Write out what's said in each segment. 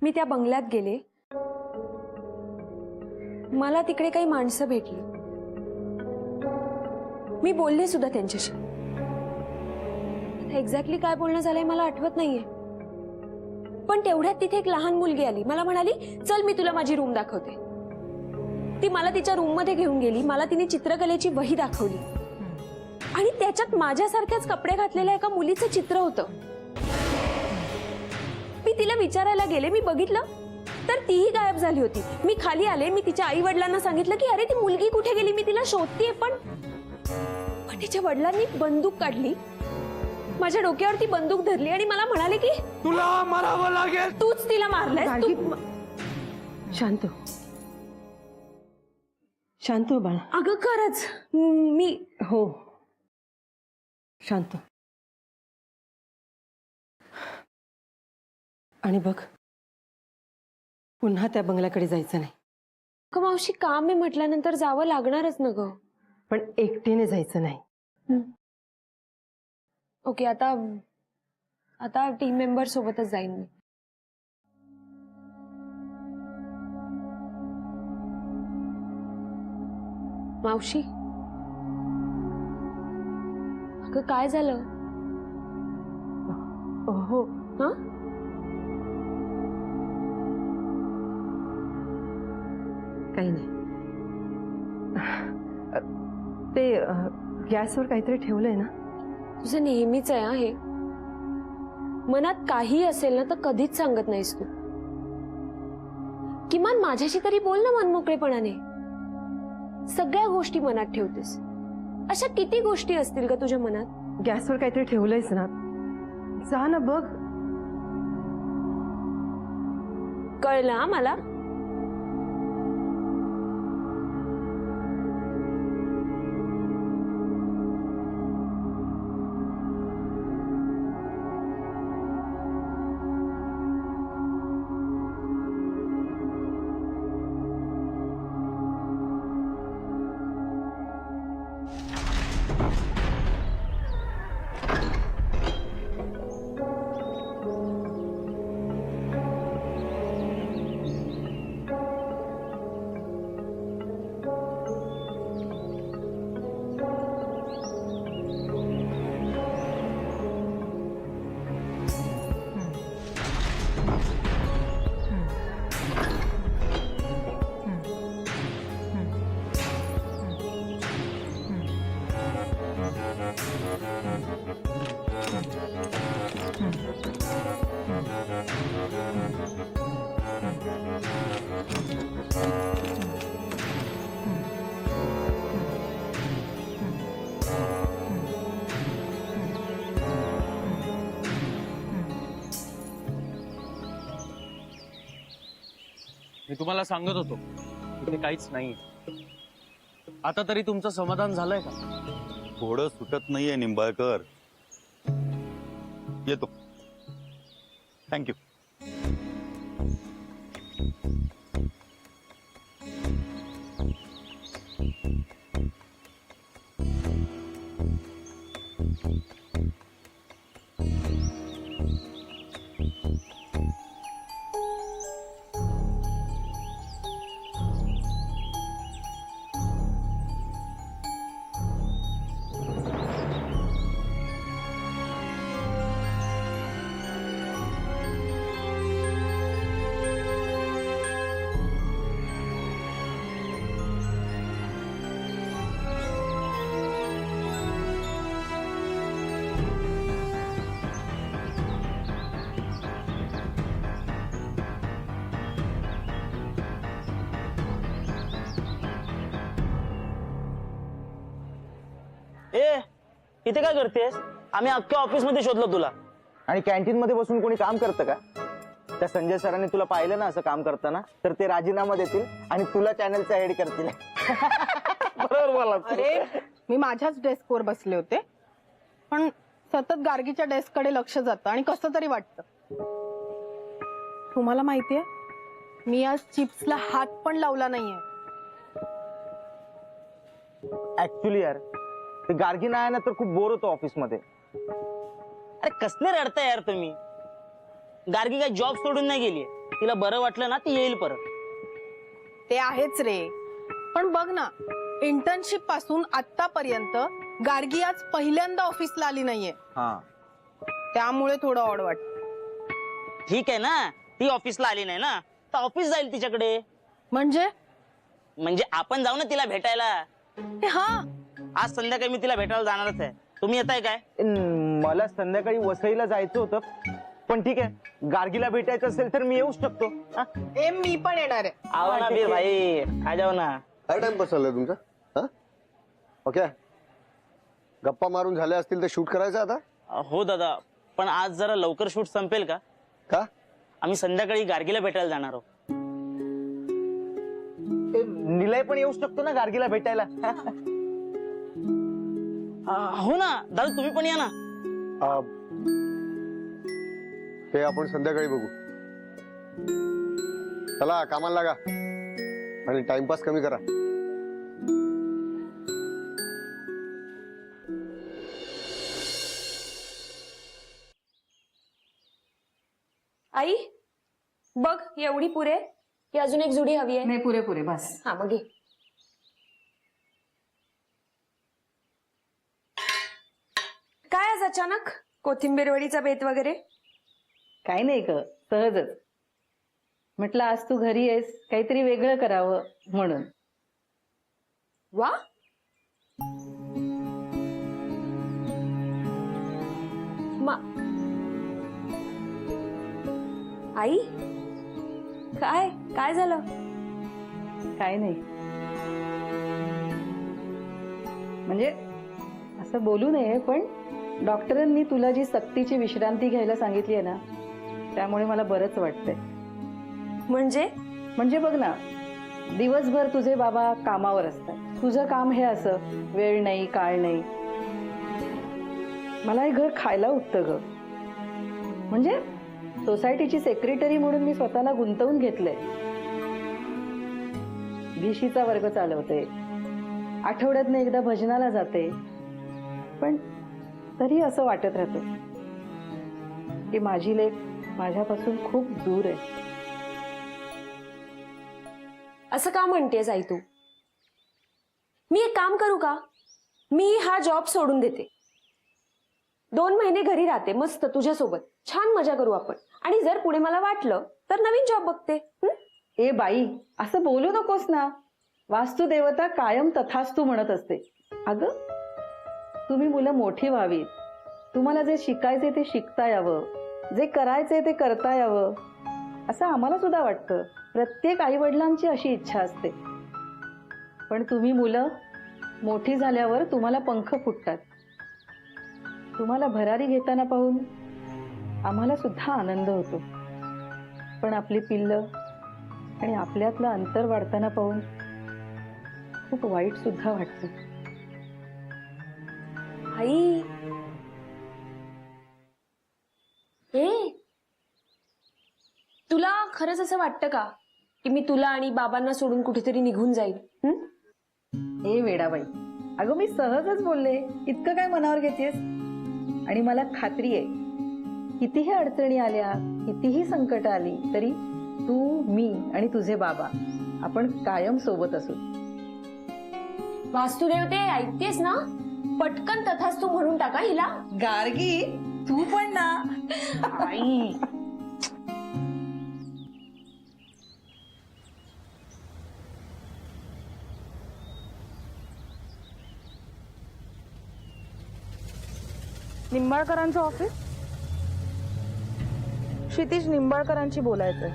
मी त्या बंगल्यात गेले, मला तिकडे काही माणसं भेटली, मी बोलले सुद्धा त्यांच्याशी। एक्झॅक्टली काय बोलणं झालंय मला आठवत नाहीये, पण तेवढ्यात तिथे एक लहान मुलगी आली, मला म्हणाली चल मी तुला माझी रूम दाखवते। ती मला तिच्या रूम मध्ये घेऊन गेली, मला तिने चित्रकलेची वही दाखवली आणि त्याच्यात माझ्यासारख्याच कपडे घातलेल्या एका मुलीचं चित्र होतं। मी तिला विचारायला गेले, मी बघितलं तर तीही गायब झाली होती। मी खाली आले, मी तिच्या आई वडिलांना सांगितलं की अरे ती मुलगी कुठे गेली, मी तिला शोधतेय, पण तिच्या वडिलांनी बंदूक काढली, माझ्या डोक्यावरती बंदूक धरली आणि मला म्हणाले की तुला मारावं लागेल, तूच तिला मारलंय। शांत शांत हो बाळा। अगं खरंच मी हो शांत। आणि बघ पुन्हा त्या बंगल्याकडे जायचं नाही। अगं मावशी काम आहे म्हटल्यानंतर जावं लागणारच ना ग, पण एकटीने जायचं नाही। ओके, आता टीम मेंबर सोबतच जाईन मी। मावशी अगं काय झालं? हो हा काही नाही। ते गॅसवर काहीतरी ठेवलंय ना? तुझं नेहमीच आहे हे, मनात काही असेल ना तर कधीच सांगत नाहीस तू। किमान माझ्याशी तरी बोल ना मनमोकळेपणाने, सगळ्या गोष्टी मनात ठेवतेस। अशा किती गोष्टी असतील का तुझ्या मनात? गॅसवर काहीतरी ठेवलंयस ना, जा ना बघ। कळलं हा मला। मी तुम्हाला सांगत होतो इथे काहीच नाही। आता तरी तुमचं समाधान झालंय का? घोडं सुटत नाहीये निंबाळकर। येतो, थँक्यू। ए इथे काय करतेस? आम्ही अख्ख्या ऑफिस मध्ये शोधलं तुला। आणि कॅन्टीन मध्ये बसून कोणी काम करतं का? त्या संजय सरांनी तुला पाहिलं ना असं काम करताना, तर ते राजीनामा देतील आणि तुला चॅनलचा हेड करतील। बरोबर बोला। अरे मी माझ्याच डेस्कवर बसले होते, पण सतत गार्गीच्या डेस्ककडे लक्ष जातं आणि कसं तरी वाटतं। तुम्हाला माहितीये मी आज चिप्सला हात पण लावला नाहीये। ऍक्च्युली यार ते गार्गी नाही आहे ना तर खूप बोर होतो ऑफिस मध्ये। अरे कसले रडताय यार तुम्ही? गार्गी काय जॉब सोडून नाही गेली, तिला बरं वाटलं ना ती येईल परत. ते आहेच रे, पण बघ ना, इंटर्नशिप पासून आतापर्यंत गार्गी आज पहिल्यांदा ऑफिसला आली नाहीये. त्यामुळे थोडं ऑड वाटत. ठीक आहे ना, ती ऑफिसला आली नाही ना, तर ऑफिस जाईल तिच्याकडे. म्हणजे आपण जाऊ ना तिला भेटायला. हा, आज संध्याकाळी मी तिला भेटायला जाणारच आहे. तुम्ही येताय काय? मला संध्याकाळी वसईला जायचं होतं, पण ठीक आहे, गार्गीला भेटायचं असेल तर मी येऊच शकतो. हा? मी पण येणार आहे. आओ ना बीर भाई, आ जाओ ना. काय टाइम पास चाललाय तुमचा? हा ओके, गप्पा मारून झाल्या असतील तर शूट करायचं आता. हो दादा, पण आज जरा लवकर शूट संपेल का? का? आम्ही संध्याकाळी गार्गीला भेटायला जाणार आहोत. निलय पण येऊ शकतो ना गार्गीला भेटायला. हो ना दादा, तुम्ही पण या ना. ते आपण संध्याकाळी बघू. चला कामाला लागा आणि टाइमपास कमी करा. आई बघ, एवढी पुरे की अजून एक जुडी हवी आहे? नाही, पुरे बस. हा मग घे. काय आज अचानक कोथिंबीर वडीचा बेत वगैरे? काय नाही ग, सहजच म्हटलं आज तू घरी आहेस, काहीतरी वेगळं करावं म्हणून. वा, आई काय काय झालं? काय नाही, म्हणजे असं बोलू नये, पण डॉक्टरांनी तुला जी सक्तीची विश्रांती घ्यायला सांगितली आहे ना, त्यामुळे मला बरंच वाटतंय. म्हणजे बघ ना, दिवसभर तुझे बाबा कामावर असतात, तुझं काम हे असं वेळ नाही काळ नाही. मला हे घर खायला उठतं ग. म्हणजे सोसायटीची सेक्रेटरी म्हणून मी स्वतःला गुंतवून घेतलंय. भिशीचा वर्ग चालवते, आठवड्यातनं एकदा भजनाला जाते, पण तरी असं वाटत राहतं की माझी लेक माझ्यापासून खूप दूर आहे. असं का म्हणतेस आई तू? मी एक काम करू का? मी हा जॉब सोडून देते, 2 महिने घरी राहते मस्त तुझ्यासोबत, छान मजा करू आपण, आणि जर पुढे मला वाटलं तर नवीन जॉब बघते. ए बाई, असं बोलू नकोस ना. वास्तुदेवता कायम तथास्तू म्हणत असते. अगं, तुम्ही मुलं मोठी व्हावीत, तुम्हाला जे शिकायचे ते शिकता यावं, जे करायचे ते करता यावं, असं आम्हाला सुद्धा वाटतं. प्रत्येक आई वडिलांची अशी इच्छा असते. पण तुम्ही मुलं मोठी झाल्यावर तुम्हाला पंख फुटतात. तुम्हाला भरारी घेताना पाहून आम्हाला सुद्धा आनंद होतो, पण आपली पिल्लं आणि आपल्यातलं अंतर वाढताना पाहून खूप वाईट सुद्धा वाटतं. आई तुला खरंच असं वाटतं का की मी तुला आणि बाबांना सोडून कुठेतरी निघून जाईल? ए वेडाबाई, अगं मी सहजच बोलले, इतकं काय मनावर घेतेस? आणि मला खात्री आहे, कितीही अडचणी आल्या, कितीही संकट आली तरी तू, मी आणि तुझे बाबा आपण कायम सोबत असू. वास्तुदेवते, ऐकतेस ना? पटकन तथास्तू म्हणून टाका हिला. गार्गी, तू पण ना. आई निंबाळकरांचं ऑफिस? क्षितिज निंबाळकरांची बोलायचंय.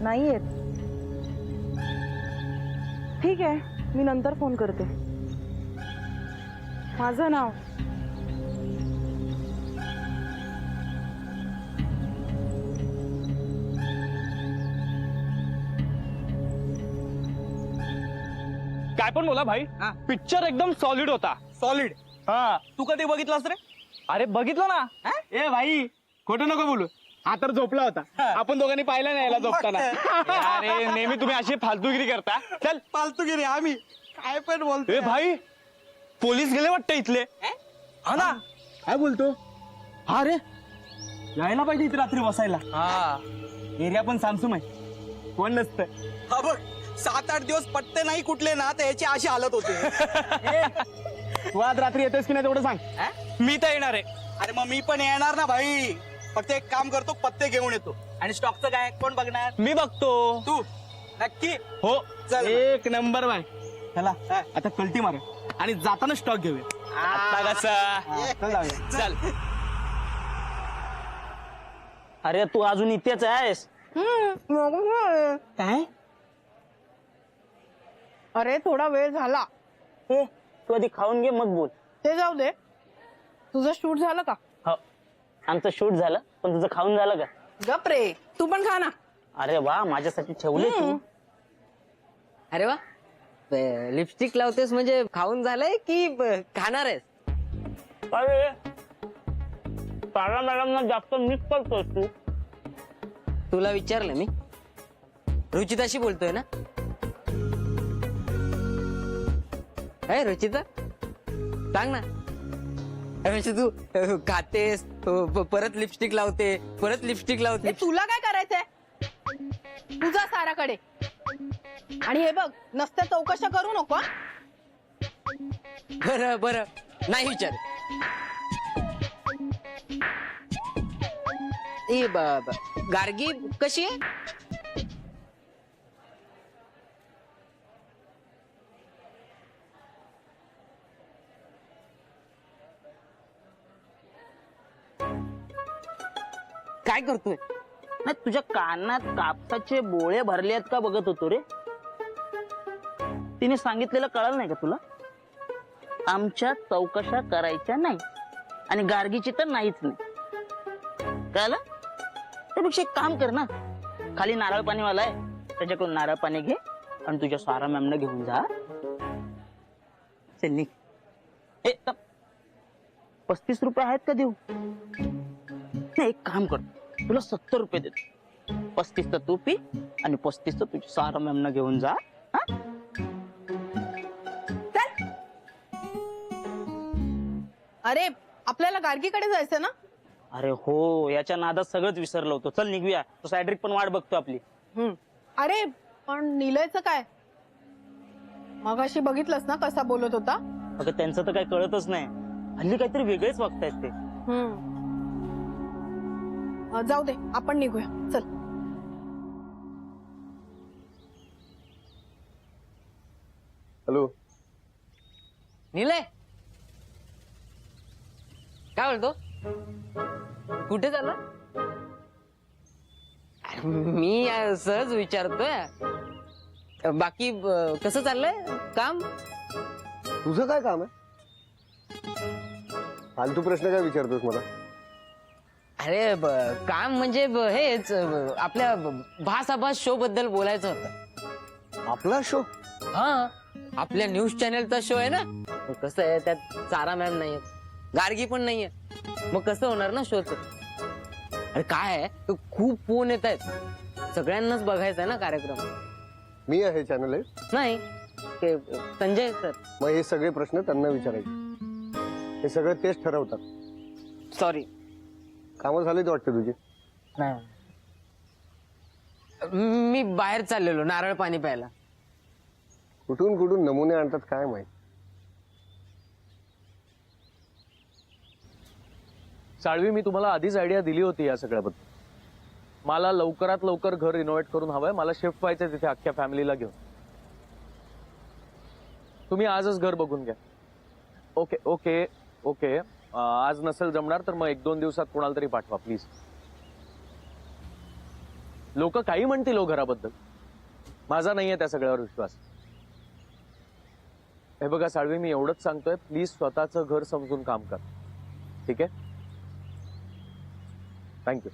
नाही येत. ठीक आहे, मी नंतर फोन करते. माझं नाव काय पण बोला भाई, पिक्चर एकदम सॉलिड होता. सॉलिड? हा, तू कधी बघितलास रे? अरे बघितलं ना. ए भाई, खोटं नको बोलू. हा तर झोपला होता, आपण दोघांनी पाहिला नाही याला झोपताना. अरे नेहमी तुम्ही अशी फालतूगिरी करता. चल. फालतूगिरी आम्ही काय पण बोलतो. ए भाई, पोलीस गेले वाटतं इथले. हा ना, काय बोलतो? हा रे, यायला पाहिजे इथे रात्री बसायला. हा एरिया पण सामसूम आहे, कोण नसतं. हा बघ 7-8 दिवस पत्ते नाही कुठले ना तर याची अशी हालत होते. तू आज रात्री येतोस की नाही तेवढं सांग. मी तर येणार आहे. अरे मग मी पण येणार ना भाई. फक्त एक काम करतो, पत्ते घेऊन येतो. आणि स्टॉकचं काय कोण बघणार? मी बघतो. तू नक्की. हो चल. एक नंबर बाय. चला आता कल्टी मार आणि जाताना स्टॉक घेऊया. आता कसा चल जाऊया. चल. अरे तू अजून इथेच आहेस? काय अरे थोडा वेळ झाला. ए, तू आधी खाऊन घे मग बोल. ते जाऊ दे. तुझं शूट झालं का? हो आमचं शूट झालं, पण तुझं खाऊन झालं का? गप रे, तू पण खा ना. अरे वा माझ्यासाठी ठेवले तू. अरे वा, लिपस्टिक लावतेस म्हणजे खाऊन झालंय की खाणार आहेस? अरे तारा मॅडमना जास्त मिस करतोस तू. तुला विचारलं मी, रुचिताशी बोलतोय ना? अय रुचिता, सांग ना. म्हणजे तू खातेस, परत लिपस्टिक लावते, परत लिपस्टिक लावते. तुला काय करायचंय तुझा साराकडे. आणि हे बघ, नसत्या चौकशा करू नको. बरं बरं, नाही विचार. गार्गी कशी आहे? काय करतोय? नाही तुझ्या कानात कापसाचे बोळे भरले आहेत का बघत होतो रे. तिने सांगितलेलं कळलं नाही का तुला? आमच्या चौकशा करायच्या नाही आणि गार्गीची तर नाहीच नाही. कळलं? त्यापेक्षा एक काम कर ना, खाली नारळ पाणीवाला आहे त्याच्याकडून नारळ पाणी घे आणि तुझ्या सारा मॅमना घेऊन जा. चल निघ. 35 रुपये आहेत का देऊ? एक काम कर, तुला 70 रुपये देतो. 35 तर तू पी आणि 35 तर तुझ्या सारा मॅमना घेऊन जा. अरे आपल्याला गार्गीकडे जायचं ना? अरे हो, याच्या नादात सगळंच विसरलो होतो. चल निघूया, तो सायड्रिक पण वाट बघतो आपली. अरे पण निलयचं काय? मगाशी बघितलंस ना कसा बोलत होता. अगं त्यांचं तर काही कळतच नाही, हल्ली काहीतरी वेगळेच वागतायत ते. जाऊ दे, आपण निघूया. चल. हॅलो. निलय, काय बोलतो? कुठे चालला? मी सहज विचारतोय. बाकी कसं चाललंय काम? तुझं काय काम आहे? फालतू प्रश्न काय विचारतोस मला? अरे काम म्हणजे हेच आपल्या भासाभास शो बद्दल बोलायचं होतं. आपला शो? हा, आपल्या न्यूज चॅनलचा शो आहे ना. कसं आहे, त्यात सारा मॅम नाहीये, गार्गी पण नाहीये, मग कसं होणार ना शोच? अरे काय आहे, खूप फोन येत आहेत, सगळ्यांनाच बघायचा आहे ना कार्यक्रम. मी आहे चॅनल आहे? नाही, ते संजय सर. मग हे सगळे प्रश्न त्यांना विचारायचे. हे सगळं तेच ठरवतात. सॉरी. कामं झालीच वाटते तुझी? मी बाहेर चाललेलो नारळ पाणी प्यायला. कुठून कुठून नमुने आणतात काय माहित. साळवी, मी तुम्हाला आधीच आयडिया दिली होती या सगळ्याबद्दल. मला लवकरात लवकर घर रिनोव्हेट करून हवंय. मला शिफ्ट व्हायचंय तिथे अख्ख्या फॅमिलीला घेऊन. तुम्ही आजच घर बघून घ्या. Okay okay okay. आज नसेल जमणार तर मग 1-2 दिवसात कोणाला तरी पाठवा प्लीज. लोक काही म्हणतील हो घराबद्दल, माझा नाहीये त्या सगळ्यावर विश्वास. हे बघा साळवी, मी एवढंच सांगतोय, प्लीज स्वतःचं घर समजून काम कर. ठीक आहे? थँक्यू.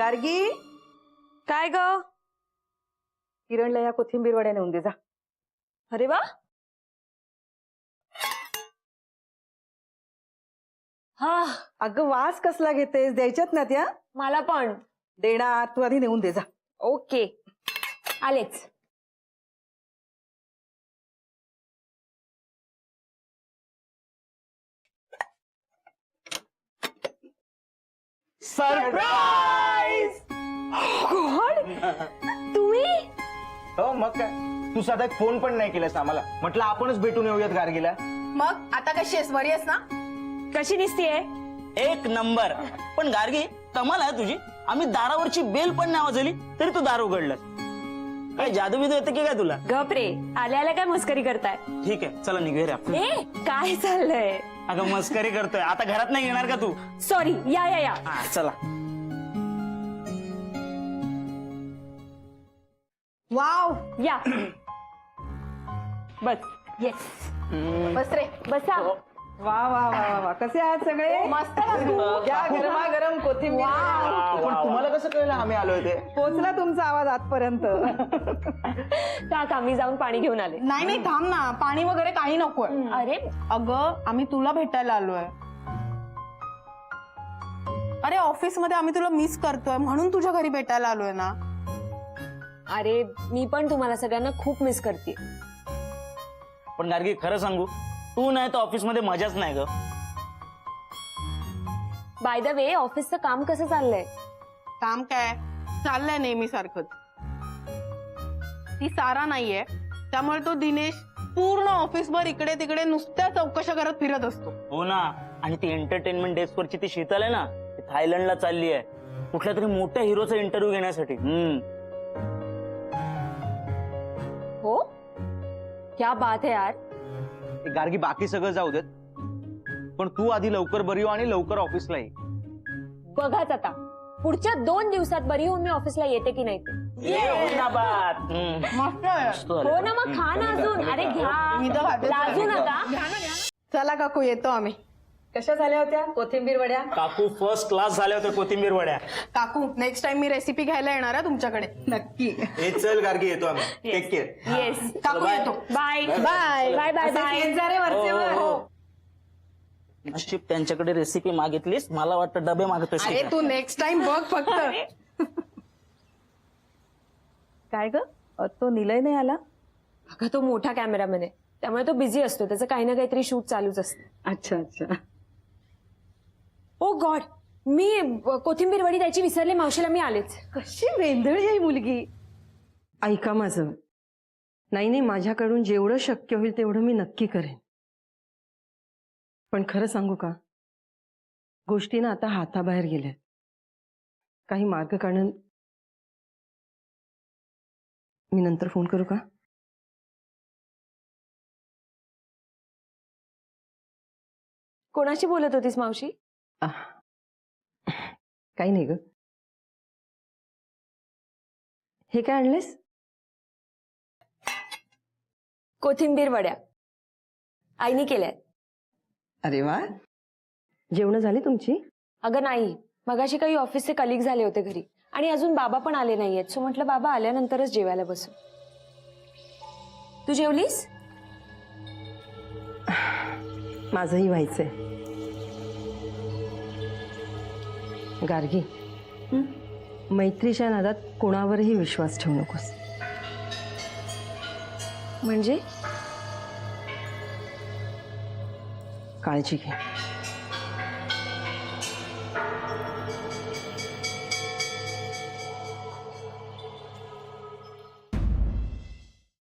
गार्गी, काय ग? किरणला या कोथिंबीर वड्या नेऊन दे जा. अरे वा. हा, अगं वास कसला घेतेस? द्यायच्यात ना त्या. मला पण. देणार, तू आधी नेऊन दे जा. ओके, आलेच. सरप्राईज! तुम्ही? हो मग काय, तू साधा एक फोन पण नाही केलास आम्हाला. म्हटलं आपणच भेटून येऊयात गार्गीला. मग आता कशी आहेस? बरी आहेस ना? कशी दिसतीये? एक नंबर. पण गार्गी, कमाल आहे तुझी. आम्ही दारावरची बेल पण नाही वाजवली तरी तू दार उघडलं. काय जादू बिदू येते की काय तुला? गप रे, आल्या आल्या काय मस्करी करताय? ठीक आहे, चला निघूया रे आपण. ए, काय चाललंय? अगं मस्करी करतोय. आता घरात नाही येणार का तू? सॉरी, या या या. हा, चला. वाव, या. बस. येस. बस रे. बसा. वा वा वा वा वा, कसे आहात सगळे? मस्त ना तू? या गरमागरम कोथिंबीर. पण तुम्हाला कसं कळलं आम्ही आलोय ते? पोचला तुमचा आवाज आजपर्यंत. काका, मी जाऊन पाणी घेऊन आले. नाही नाही, थांब ना. पाणी वगैरे काही नकोय. अरे, अगं, आम्ही तुला भेटायला आलोय. अरे ऑफिस मध्ये आम्ही तुला मिस करतोय म्हणून तुझ्या घरी भेटायला आलोय ना. अरे मी पण तुम्हाला सगळ्यांना खूप मिस करते. पण गार्गी, खरं सांगू, तू नाही तर ऑफिस मध्ये मजाच नाही ग. बाय द वे, ऑफिसचं काम कसं चाललंय? काम काय चाललंय नेहमी सारखंच. ती सारा नाहीये, त्यामुळे तो दिनेश पूर्ण ऑफिसभर इकडे तिकडे नुसत्या चौकशा करत फिरत असतो. हो ना. आणि ती एंटरटेनमेंट डेस्क वरची ती शीतल आहे ना, ती थायलंडला चालली आहे कुठल्या तरी मोठ्या हिरोचा इंटरव्ह्यू घेण्यासाठी. हो, क्या बात है यार. गार्गी, बाकी सगळं जाऊ देत, पण तू आधी लवकर बरी हो आणि लवकर ऑफिसला ये. बघाच आता, पुढच्या 2 दिवसात बरी होऊन मी ऑफिसला येते की नाही ते. ये हो ना बात. मस्त आहे. हो ना, मग खा ना अजून. अरे मी घ्या, तर खातेच आहे. लाजू नका. चला काकू, येतो आम्ही. कशा झाल्या होत्या कोथिंबीर वड्या? काकू फर्स्ट क्लास झाल्या होत्या कोथिंबीर वड्या. काकू, नेक्स्ट टाइम मी रेसिपी घ्यायला येणार आहे तुमच्याकडे. नक्की. हे चल गार्गी, येतो आम्ही. Take care. येस. काकू येतो. Bye bye bye bye bye. हो. नशीब त्यांच्याकडे रेसिपी मागितलीस, मला वाटतं डबे मागतोस. अरे तू नेक्स्ट टाइम बघ फक्त. काय ग, तो निलय नाही आला? अगं, तो मोठा कॅमेरामॅन आहे, त्यामुळे तो बिझी असतो. त्याचं काही ना काहीतरी शूट चालूच असतं. अच्छा अच्छा. ओ गॉड, मी कोथिंबीर वडी द्यायची विसरले मावशीला. मी आलेच. कशी वेंधळी आहे मुलगी. ऐका माझं. नाही नाही, माझ्याकडून जेवढं शक्य होईल तेवढं मी नक्की करेन. पण खरं सांगू का, गोष्टी ना आता हाताबाहेर गेल्या. काही मार्ग काढून मी नंतर फोन करू का? कोणाशी बोलत होतीस मावशी? काही नाही ग. हे काय आणलेस? कोथिंबीर वड्या आईने केल्यात. अरे वा, जेवण झाली तुमची? अगं नाही, मगाशी काही ऑफिसचे कलिग झाले होते घरी आणि अजून बाबा पण आले नाहीयेत. सो म्हटलं बाबा आल्यानंतरच जेवायला बसू. तू जेवलीस? माझंही व्हायचंय. गार्गी, मैत्रीच्या नादात कोणावरही विश्वास ठेवू नकोस. म्हणजे? काळजी घे.